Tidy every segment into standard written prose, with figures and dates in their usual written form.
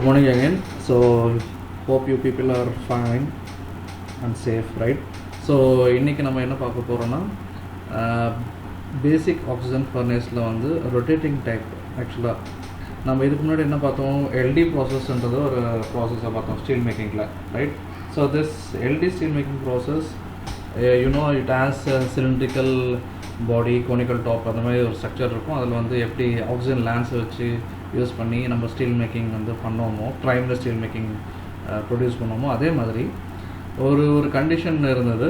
Good morning again. So hope you people are fine and safe, right? So இன்னைக்கு நம்ம என்ன பார்க்க போறோம்னா பேசிக் ஆக்சிஜன் ஃபர்னேஸில் வந்து ரொட்டேட்டிங் டைப். ஆக்சுவலாக நம்ம இதுக்கு முன்னாடி என்ன பார்த்தோம், எல்டி ப்ராசஸ்ன்றது ஒரு ப்ராசஸை பார்த்தோம் ஸ்டீல் மேக்கிங்கில், right? So this LD steel making process it has cylindrical body, conical top, அந்த மாதிரி ஒரு ஸ்ட்ரக்சர் இருக்கும். அதில் வந்து எப்படி ஆக்சிஜன் லேண்ட்ஸை வச்சு யூஸ் பண்ணி நம்ம ஸ்டீல் மேக்கிங் வந்து பண்ணோமோ, ப்ரைமரி ஸ்டீல் மேக்கிங் ப்ரொடியூஸ் பண்ணோமோ, அதே மாதிரி ஒரு கண்டிஷன் இருந்தது.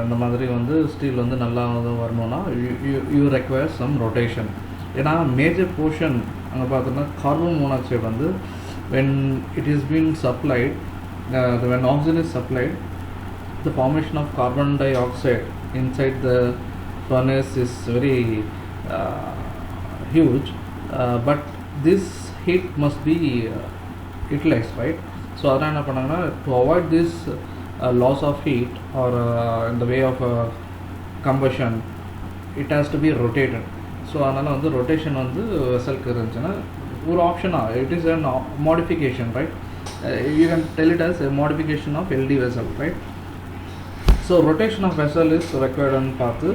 இந்த மாதிரி வந்து ஸ்டீல் வந்து நல்லா வரணும்னா யூ ரெக்வயர் சம் ரொட்டேஷன். ஏன்னா மேஜர் போர்ஷன் அங்கே பார்த்தோன்னா கார்பன் மோனாக்சைடு வந்து when it is being supplied, when oxygen is supplied, the formation of carbon dioxide inside the furnace is very huge, but this heat must be utilized, right? So adana enna pannanga, to avoid this loss of heat or in the way of combustion, it has to be rotated. So அதனால் வந்து rotation வந்து வெசலுக்கு இருந்துச்சுன்னா ஒரு ஆப்ஷனாக, it is a modification, right? You can tell it as a modification of LD vessel, right? So rotation of vessel is ரெக்வயர்டுன்னு பார்த்து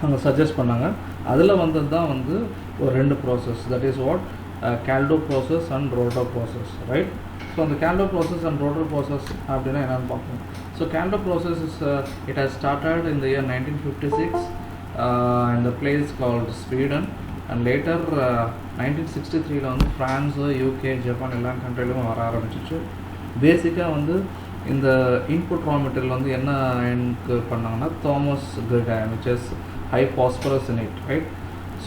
அவங்க suggest பண்ணாங்க. அதில் வந்தது தான் வந்து ஒரு ரெண்டு process, that is what Kaldo process and rotor process, right? So அந்த Kaldo process and rotor process அப்படின்னா என்னென்னு பார்ப்போம். So Kaldo process is it has started in the year 1956 in the place called Sweden, and later 1963 வந்து France, UK, Japan எல்லா கண்ட்ரிலையும் வர ஆரம்பிச்சிச்சு. பேசிக்காக வந்து இந்த இன்புட் ரா மெட்டீரியல் வந்து என்ன எனக்கு பண்ணாங்கன்னா Thomas grade iron, which is high phosphorus in it, right?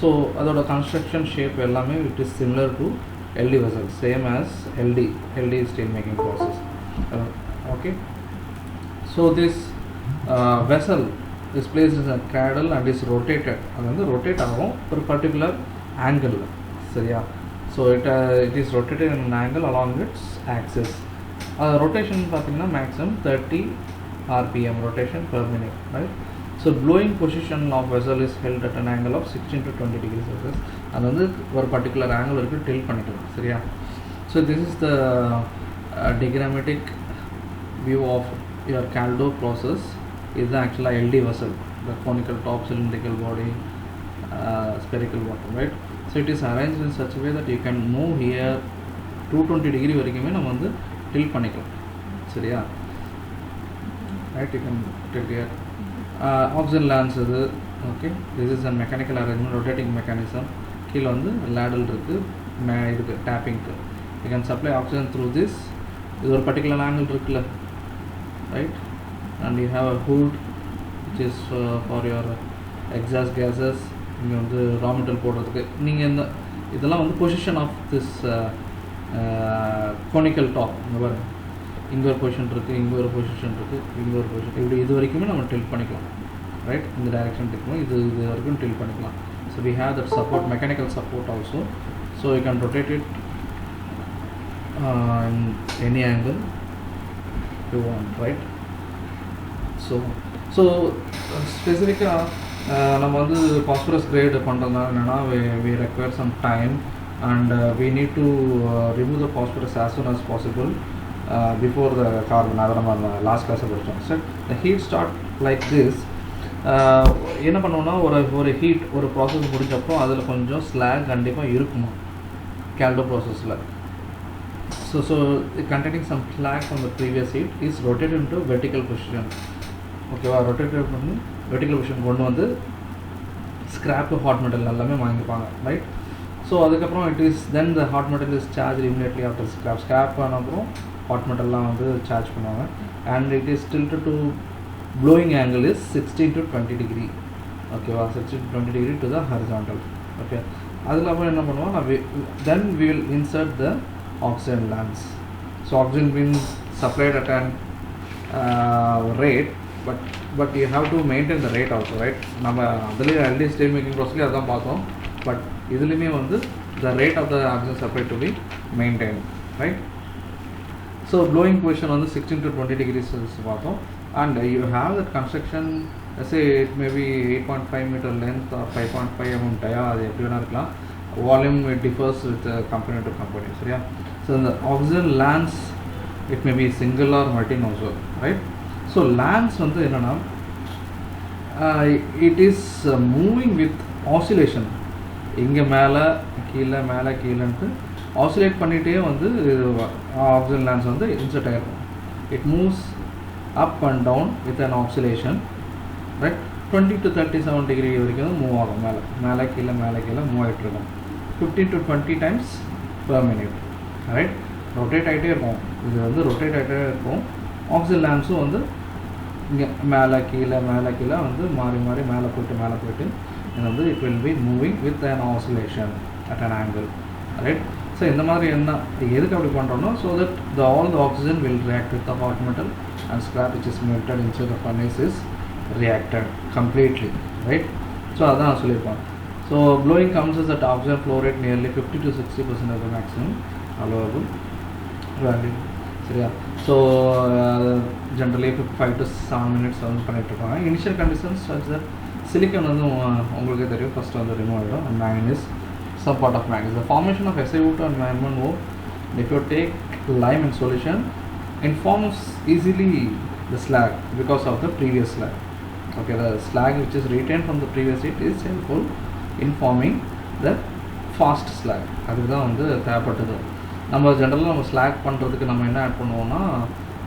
So அதோட கன்ஸ்ட்ரக்ஷன் ஷேப் எல்லாமே it is similar to LD vessel, same as LD steel making process. Okay, so this vessel is placed in a cradle and is rotated. அது வந்து rotate ஆகும் ஒரு particular angle, சரியா? So it is rotated in an angle along its axis. Rotation பார்த்தீங்கன்னா maximum 30 rpm rotation per minute, right? So blowing position of vessel is held at an angle of 16 to 20 degrees Celsius. அது வந்து ஒரு particular angle வரைக்கும் டில் பண்ணிக்கலாம், சரியா? So this is the diagrammatic view of your Caldo process. Is actually LD vessel, the conical top, cylindrical body, spherical bottom, right? So it is arranged in such a way that you can move here 220 degree வரைக்குமே நம்ம வந்து tilt பண்ணிக்கலாம், சரியா? Right, you can tilt here. Oxygen lands இது, okay, this is a mechanical arrangement, rotating mechanism. கீழே வந்து ladle இருக்கு, இதுக்கு tappingக்கு you can supply oxygen through this. இது ஒரு particular angle இருக்குல்ல, right? And you have a hood which is for your exhaust gases. இங்கே வந்து ரா மெட்டீரியல் போடுறதுக்கு நீங்கள் இந்த இதெல்லாம் வந்து position of this conical top. இங்கே பாருங்கள், இங்கே ஒரு பொசிஷன் இருக்குது, இங்கே ஒரு பொசிஷன் இருக்குது, இங்கே ஒரு பொசிஷன், இப்படி இது வரைக்குமே நம்ம டில்ட் பண்ணிக்கலாம், ரைட்? இந்த டைரெக்ஷன் டில்ட் இது வரைக்கும் டில்ட் பண்ணிக்கலாம். So we have that support, mechanical support also. So you can rotate it in any angle you want, right? So ஸ்பெசிஃபிக்காக நம்ம வந்து பாஸ்பரஸ் கிரேட் பண்ணுறதுனால என்னென்னா we require some time and we need to remove the phosphorus as soon as possible before the carbon. அதை நம்ம last கிளாஸை படித்தோம். Sir the heat start like this. என்ன பண்ணுவோன்னா ஒரு ஹீட் ஒரு ப்ராசஸ் முடிஞ்சப்போ அதில் கொஞ்சம் ஸ்லாக் கண்டிப்பாக இருக்குமா கேல்டோ ப்ராசஸில். So containing some slack from the previous heat is rotated into vertical position. ஓகேவா? ரொட்டேட் பண்ணி வெர்டிக்கல் பொசிஷன் கொண்டு வந்து ஸ்க்ராப்பு ஹாட் மெட்டல் எல்லாமே வாங்கிப்பாங்க, ரைட்? ஸோ அதுக்கப்புறம் it is then the hot metal is charge immediately after scrap ஆன அப்புறம் hot மெட்டல்லாம் வந்து சார்ஜ் பண்ணுவாங்க. And it is tilted to blowing angle is 16 to 20 degree. ஓகேவா? 16 to 20 degree to the horizontal. Okay, அதில் அப்புறம் என்ன பண்ணுவோம், then we will insert the oxygen lamps. So oxygen being supplied at an rate, but you have to maintain the rate also, right? நம்ம அதுலேயே LT steel making ப்ராசஸ்லேயே அதான் பார்த்தோம். But இதுலேயுமே வந்து the rate of the oxygen supply to be maintained, right? So blowing position வந்து 16 to 20 degrees பார்த்தோம். And you have that construction, let's say it may be 8.5 meter length or 5.5 mm dia, அது எப்படி வேணா இருக்கலாம். Volume it differs with company to company, சரியா? So the oxygen lands, it may be single or multi-nozzle, right? So lands வந்து என்னன்னா it is moving with oscillation. இங்கே மேலே கீழேன்ட்டு oscillate பண்ணிகிட்டே வந்து ஆக்சிஜன் லேண்ட்ஸ் வந்து இன்சர்ட் ஆகிருக்கும். It moves up and down with an oscillation, right? 20 to 37 degree வரைக்கும் move ஆகும். மேலே கீழே மூவ் ஆகிட்டு இருக்கும். 15 to 20 times per minute, right? Rotate ஆகிட்டே இருக்கும். இது வந்து ரொட்டேட் ஆகிட்டே இருக்கும். ஆக்சிஜன் லேண்ட்ஸும் வந்து இங்கே மேலே கீழே வந்து மாறி மேலே போயிட்டு இது வந்து it will be moving with an oscillation at an angle, right? So இந்த மாதிரி என்ன எதுக்கு அப்படி பண்ணுறோன்னா, so that all the oxygen will react with the hot metal and scrap which is melted inside the furnace is reacted completely, right? So அதான் சொல்லியிருப்பாங்க. So blowing comes is at oxygen flow rate nearly 50 to 60% of the maximum allowable value, சரியா? So generally 5 to 7 minutes வந்து பண்ணிகிட்ருப்பாங்க. Initial conditions such that silicon வந்து உங்களுக்கே தெரியும், first வந்து remove ஆகிடும். And manganese some part of manganese. The formation of SiO2 and MnO, if you take lime in solution, it forms easily the slag because of the previous slag. Okay, the slag which is retained from the previous heat is helpful in forming the fast slag. அதுதான் வந்து தேவைப்பட்டது. நம்ம ஜென்ரலாக நம்ம slack பண்ணுறதுக்கு நம்ம என்ன add பண்ணுவோம்னா,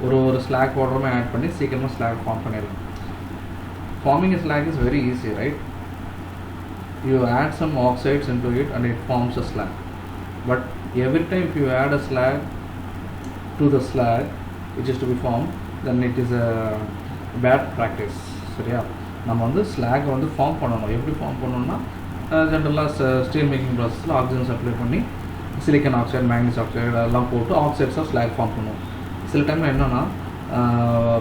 ஒரு ஸ்லாக் பவுடருமே ஆட் பண்ணி சீக்கிரமாக ஸ்லாக் ஃபார்ம் பண்ணிடலாம். Forming a slag is very easy, right? You add some oxides into it and it forms a slag. But every time if you add a slag to the slag which is to be formed, then it is a bad practice. சரியா? நம்ம வந்து slack வந்து form பண்ணணும். எப்படி form பண்ணணும்னா, ஜென்ரலாக steel making ப்ராசஸில் oxygen supply பண்ணி சிலிக்கன் ஆக்சைடு, மேங்கனீஸ் ஆக்சைடு அதெல்லாம் போட்டு ஆக்சைட்ஸாக ஸ்லாக் ஃபார்ம் பண்ணுவோம். சில டைமில் என்னென்னா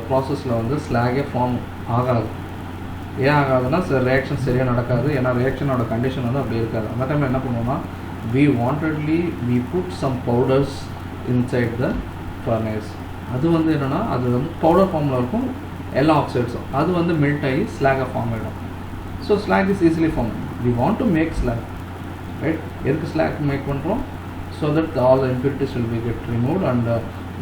ப்ராசஸில் வந்து ஸ்லாகே ஃபார்ம் ஆகாது. ஏன் ஆகாதுன்னா ரியாக்ஷன் சரியாக நடக்காது. ஏன்னா ரியாக்ஷனோட கண்டிஷன் வந்து அப்படி இருக்காது. அந்த டைமில் என்ன பண்ணுவோம்னா, we put some powders inside the furnace. அது வந்து என்னென்னா, அது வந்து பவுடர் ஃபார்மில் இருக்கும் எல்லா ஆக்சைட்ஸும். அது வந்து மெல்ட் ஆகி ஸ்லாகாக ஃபார்ம் ஆகிடும். So slag is easily form. we want to make slag, right? எதுக்கு ஸ்லாக் மேக் பண்ணுறோம்? so that all the impurities will be get removed and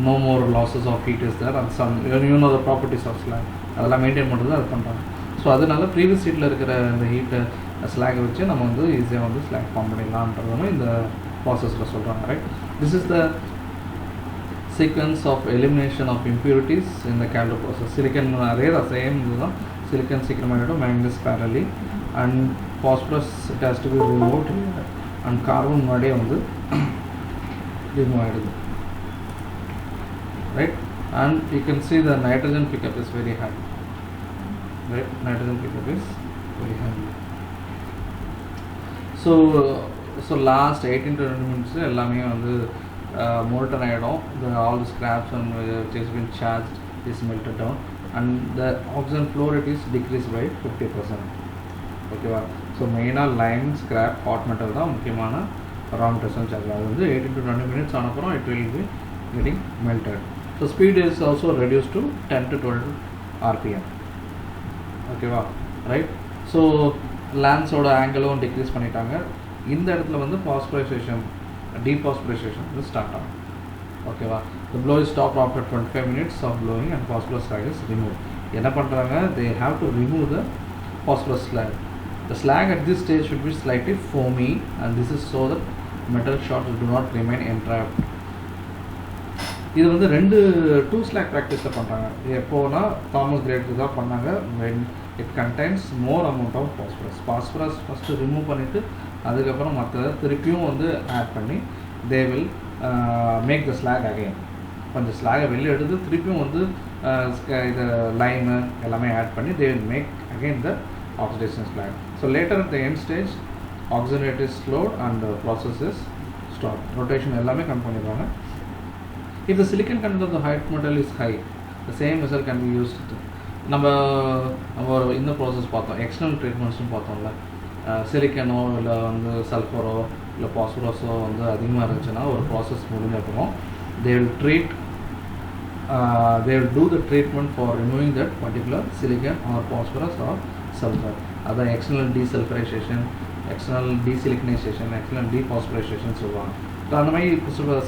no more losses of heat is there, and some you know the properties of slag அதெல்லாம் maintain பண்ணுறது அது பண்ணுறாங்க. So அதனால previous ஹீட்டில் இருக்கிற இந்த ஹீட்டை ஸ்லாகை வச்சு நம்ம வந்து ஈஸியாக வந்து ஸ்லாக் ஃபார்ம் பண்ணிடலான்றதும் இந்த ப்ராசஸில் சொல்கிறாங்க, right? This is the sequence of elimination of impurities இந்த கேல்டோ ப்ராசஸ். சிலிக்கன் அதே தான், சேம் இதுதான். சிலிக்கன் சீக்கிரம் ஆகிடும், manganese parallelly, and phosphorus it has to be removed, and carbon முன்னாடியே வந்து ரிமூவ் ஆகிடுது, right? And you can see the nitrogen pickup is very high, right? Nitrogen pickup is very high. So last 18 to 20 minutes எல்லாமே வந்து molten ஆகிடும். All the scraps and which has been charged is melted down and the oxygen flow rate is decreased by 50%. ஓகேவா? So மெயினாக Lime, scrap, hot metal தான் முக்கியமான ரா metals charge. அது வந்து 18 to 20 minutes ஆனப்புறம் it will be getting melted. So speed is also reduced to 10 to 12 RPM. ஓகேவா, right? So லேண்ட்ஸோட ஆங்கிளும் degrees பண்ணிட்டாங்க. இந்த இடத்துல வந்து பாஸ்பரைசேஷன், டீபாஸ்பரைசேஷன் வந்து ஸ்டார்ட் ஆகும். ஓகேவா? The blow is stop after 25 minutes of blowing and phosphorus slag is remove. என்ன பண்ணுறாங்க? They have to remove the phosphorus slag. The slag at this stage should be slightly foamy and this is so that metal shots do not remain entrapped. இது வந்து 2 slack ப்ராக்டிஸில் பண்ணுறாங்க. எப்போனா Thomas கிரேட்டுக்கு தான் பண்ணாங்க. When it contains more amount of phosphorus first remove பண்ணிவிட்டு அதுக்கப்புறம் மற்ற திருப்பியும் வந்து ஆட் பண்ணி they will make the slag again. கொஞ்சம் ஸ்லாகை வெளியே எடுத்து திருப்பியும் வந்து இது லைமு எல்லாமே ஆட் பண்ணி they will make again the oxidation slag. So later at the end stage oxygen rate is slowed and the process is stopped. Rotation எல்லாமே கம்மி பண்ணிடுவாங்க. If the silicon content of the hot metal is high, the same vessel can be used. நம்ம இந்த process பார்த்தோம், external ட்ரீட்மெண்ட்ஸும் பார்த்தோம்ல. சிலிக்கனோ இல்லை வந்து சல்ஃபரோ இல்லை பாஸ்பரஸோ வந்து அதிகமாக இருந்துச்சுன்னா ஒரு ப்ராசஸ் முடிஞ்ச அப்புறம் they will do the treatment for removing that particular silicon or phosphorus or sulfur. Other external desulfurization, external desiliconization, external dephosphorylation சொல்லுவாங்க. அந்த மாதிரி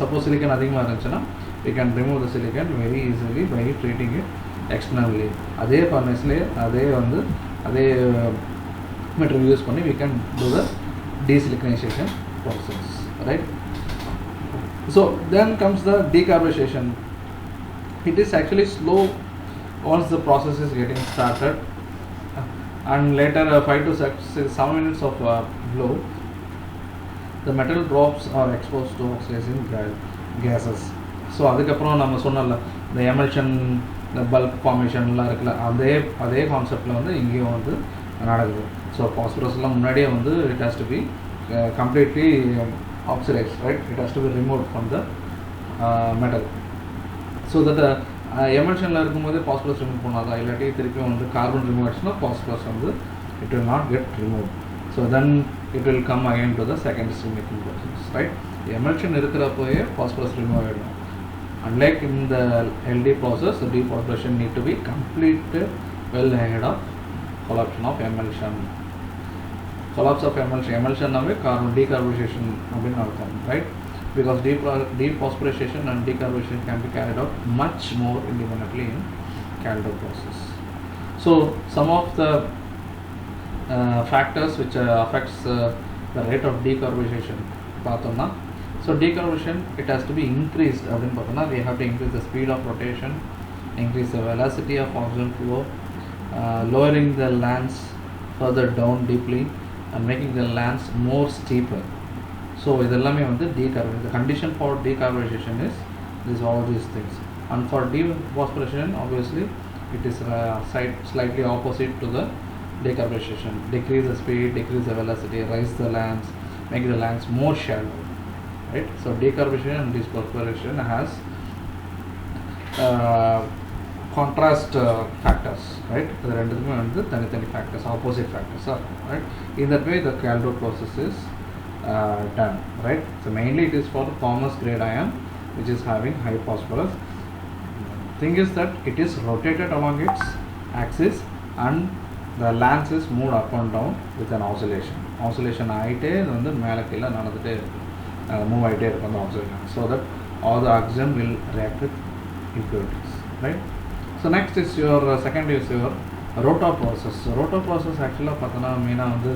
சப்போஸ் சிலிக்கன் அதிகமாக இருந்துச்சுன்னா we can remove the silicon very easily by treating it externally. அதே ஃபர்னஸ்லேயே அதே material use பண்ணி we can do the desiliconization process, right? So then comes the decarbonization. It is actually slow once the process is getting started, and later 5 to 7 minutes of blow, the metal drops are exposed to oxidizing gases. So அதுக்கப்புறம் நம்ம சொன்னல இந்த emulsion, இந்த bulk ஃபார்மேஷன்லாம் இருக்குல்ல, அதே கான்செப்டில் வந்து இங்கேயும் வந்து நடக்குது. ஸோ பாஸ்பரஸ்லாம் முன்னாடியே வந்து it has to be completely oxidise, right? It has to be remove from the metal. So that எமல்ஷனில் இருக்கும்போது பாஸ்பரஸ் ரிமூவ் பண்ணாதா, இல்லாட்டி திருப்பி வந்து கார்பன் ரிமூவ் ஆச்சுன்னா பாஸ்பரஸ் வந்து it will not get remove. So then it will come again to the second stage making process, right? Emulsion இருக்கிறப்போயே phosphorus remove ஆகிடும். Unlike in the LD process, the dephosphorylation need to be completed well ahead of collapse of emulsion. Collapse of emulsion nawe carbon decarbonization அப்படினு அர்த்தம், right? Because dephosphorylation and decarbonization can be carried out much more independently in Calderon process. So some of the factors which affects the rate of decarbonization பார்த்தோம்னா, so decarbonization it has to be increased. அப்படின்னு பார்த்தோம்னா we have to increase the speed of rotation, increase the velocity of oxygen flow, lowering the lands further down deeply and making the lands more steeper. So இதெல்லாமே வந்து decarbonization. The condition for decarbonization is all these things. And for dephosphorylation obviously it is slightly opposite to the decarbonization. Decrease the speed, decrease the velocity, raise the lands, make the lands more shallow, right? So decarbonization and dephosphorylation has contrast factors, right? The ரெண்டுமே வந்து தனித்தனி factors, opposite factors are, right? In that way the Calderon process is done, right? So mainly it is for Thomas grade ion which is having high phosphorus. Thing is that it is rotated along its axis and the lance is moved up and down with an oscillation ஆகிட்டே வந்து மேலே கீழே நடந்துகிட்டே இருக்கும், move ஆகிட்டே இருக்கும் அந்த oxygen, so that all the oxygen will react with impurities, right? So next is your second is your rotor process. Rotor process ஆக்சுவலாக பார்த்தோன்னா மெயினாக வந்து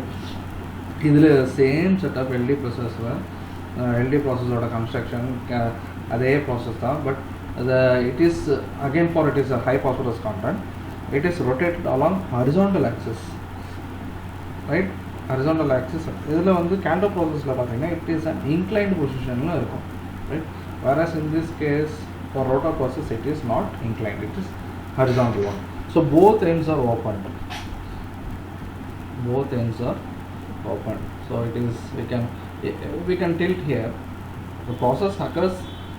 இதில் சேம் செட்டப் எல்டி ப்ராசஸோட கன்ஸ்ட்ரக்ஷன் அதே ப்ராசஸ் தான், but it is again for it is a high phosphorus content. It is rotated along horizontal axis, right? Horizontal axis. இதில் வந்து Calderon processல பார்த்தீங்கன்னா it is an inclined positionல இருக்கும், right? Whereas in this case for rotor process it is not inclined, it is horizontal one. So both ends are opened. So it is we can tilt here. The process occurs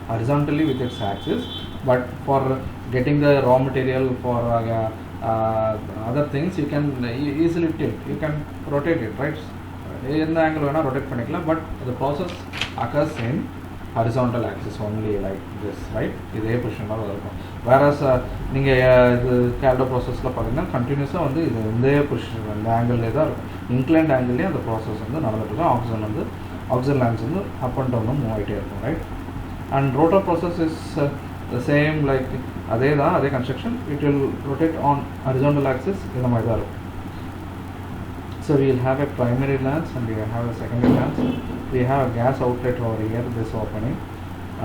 horizontally with its axis, but for getting the raw material for other things you can easily tilt, you can rotate it, right? In the angle வேணா rotate பண்ணிக்கலாம், but the process occurs in horizontal axis only like this, right? இதே பொசிஷனில் இருக்கும். Whereas நீங்கள் இது Calderon ப்ராசஸில் பார்த்தீங்கன்னா கண்டினியூஸாக வந்து இது இதே பொசிஷன் இந்த ஆங்கிள்லேயே தான் இருக்கும், இன்க்ளைண்ட் ஆங்கிள்லேயே அந்த ப்ராசஸ் வந்து நடந்துட்டு இருக்கும். ஆக்சிஜன் லேண்ட்ஸ் வந்து அப் அண்ட் டவுன் மூவ் ஆகிட்டே இருக்கும், right? And rotor process is the same, like அதே construction, it will rotate on horizontal axis இந்த மாதிரி தான் இருக்கும். So we will have a primary lance and we will have a secondary lance. We have a gas outlet over here, this opening,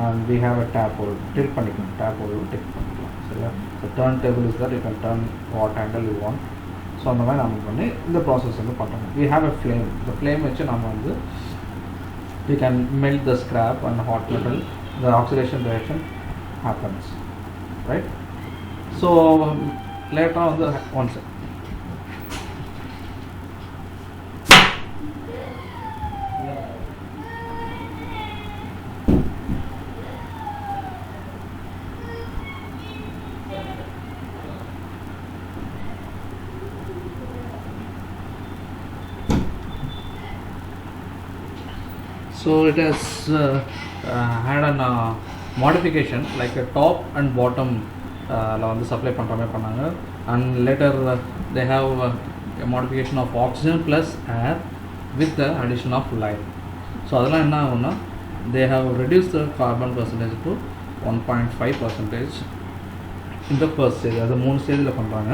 and we have a tap hole. Tilt பண்ணிக்கலாம், tap hole tilt பண்ணிக்கலாம். So turntable is that you can turn what angle you want. So அந்த மாதிரி நம்ம பண்ணி இந்த process வந்து பண்ணுறோம். We have a flame. The flame வச்சு நம்ம வந்து we can melt the scrap and hot metal. The oxidation reaction happens, right? So later on the one second. So it has had a modification like a top and bottom வந்து supply பண்ணுற மாதிரி பண்ணாங்க, and later they have a modification of oxygen plus air with the addition of lime. So அதெல்லாம் என்ன ஆகும்னா they have reduced the carbon percentage to 1.5 percentage in the first stage. அது 3 ஸ்டேஜில் பண்ணுறாங்க.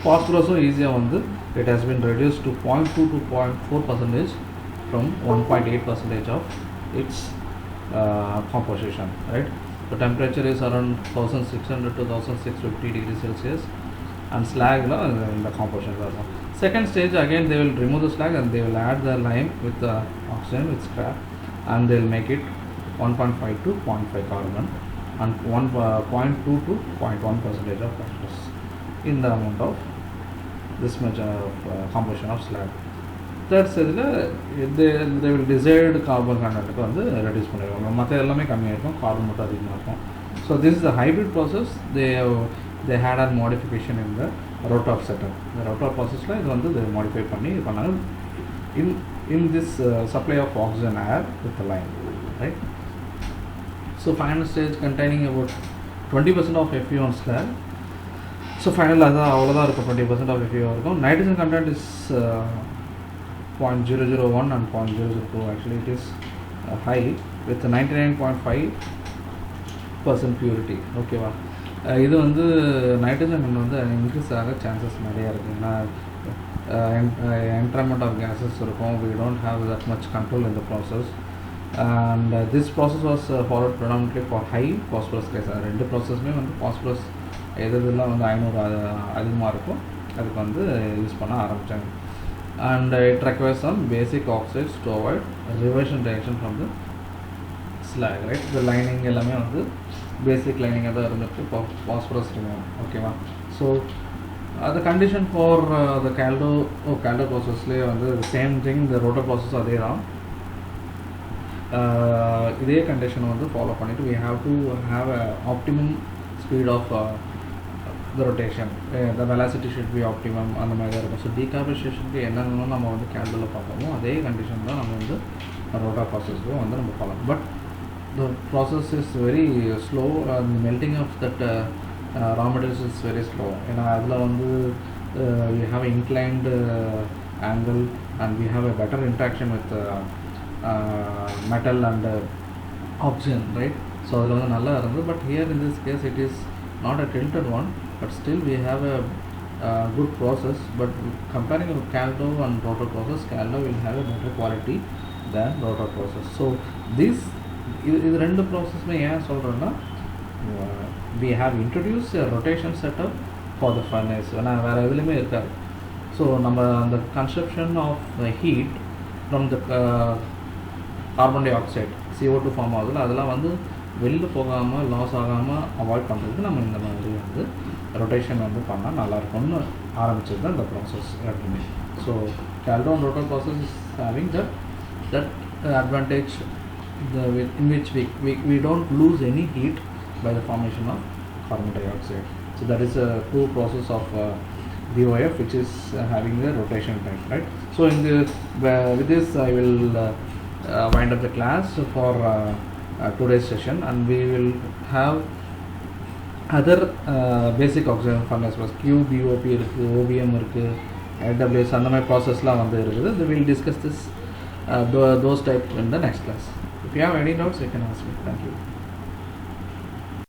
பாஸ்பரஸும் ஈஸியாக வந்து it has been reduced to 0.2 to 0.4 percentage from 1.8 percentage of its composition, right? The temperature is around 1600 to 1650 degrees Celsius and slag in the composition. Second stage, again they will remove the slag and they will add the lime with the oxygen with scrap, and they will make it 1.5 to 0.5 carbon and 0.2 to 0.1 percentage of phosphorus in the amount of this much of composition of slag. Third stage they will desired carbon content வந்து reduce பண்ணிடுவாங்க. மற்ற எல்லாமே கம்மியாக இருக்கும், carbon மட்டும் அதிகமாக இருக்கும். So this is the hybrid process. They had a modification in the rotor setup. The rotor processல இது வந்து they modify பண்ணி பண்ணாங்க in this supply of oxygen air with the lime, right? So final stage containing about 20% of FeO on slag. So final அவ்வளோதான் இருக்கும், 20% of FeO இருக்கும். Nitrogen content is 0.001 and 0.002. Actually it is high with 99.5% purity. ஓகேவா? இது வந்து nitrogen வந்து increase ஆக chances நிறையா இருக்குது. ஏன்னா என்ட்ரமெண்ட் ஆஃப் கேஸஸ் இருக்கும். we don't have that much control in the process, and this process was followed predominantly for high phosphorus gas. ரெண்டு ப்ராசஸ்மே வந்து ஃபாஸ்பரஸ் எதெல்லாம் வந்து 500 அதிகமாக இருக்கும் அதுக்கு வந்து யூஸ் பண்ண ஆரம்பித்தாங்க. And it requires some basic oxides to avoid reversion reaction from the slag, right? The lining எல்லாமே வந்து basic lining தான் இருந்துட்டு phosphorus removal. ஓகேவா? So the condition for the caldo processலேயே வந்து the same thing, the rotor process அதே தான். இதே condition வந்து ஃபாலோ பண்ணிவிட்டு we have to have a optimum speed of the rotation, the velocity should be optimum அந்த மாதிரி தான் இருக்கும். ஸோ டீகார்பனைசேஷனுக்கு என்னென்னு நம்ம வந்து கேல்டோவில் பார்ப்போமோ அதே கண்டிஷன் தான் நம்ம வந்து ரோட்டா ப்ராசஸ்க்கும் வந்து நம்ம follow. But the process is very slow, and melting of that raw materials is very slow. ஏன்னா அதில் வந்து we have inclined angle and we have a better interaction with metal and oxygen, right? So அதில் வந்து நல்லா இருந்தது. But here in this case it is not a tilted one, but still we have a good process. But comparing with caldo and rotor process, caldo will have a better quality than rotor process. So this இது ரெண்டு ப்ராசஸ்மே ஏன் சொல்கிறேன்னா we have introduced a rotation setup for the furnace. ஏன்னா வேறு எதுலேயுமே இருக்காது. So நம்ம அந்த consumption of heat from the carbon dioxide CO2 form ஆகுதுல அதெல்லாம் வந்து வெளியில் போகாமல் லாஸ் ஆகாமல் அவாய்ட் பண்ணுறதுக்கு நம்ம இந்த மாதிரி வந்து ரொட்டேஷன் வந்து பண்ணால் நல்லாயிருக்கும்னு ஆரம்பிச்சது தான் இந்த ப்ராசஸ் எப்பவுமே. So caldo and rotor process is having that advantage in which we don't lose any heat by the formation of carbon dioxide. So that is a true process of BOF which is having the rotation type, right? So in the with this I will wind up the class for today's session, and we will have other basic oxygen furnace plus QBOP இருக்குது, OBM இருக்குது, AWS அந்த மாதிரி ப்ராசஸ்லாம் வந்து இருக்குது. We will discuss this those types in the next class. If you have any doubts you can ask me. Thank you.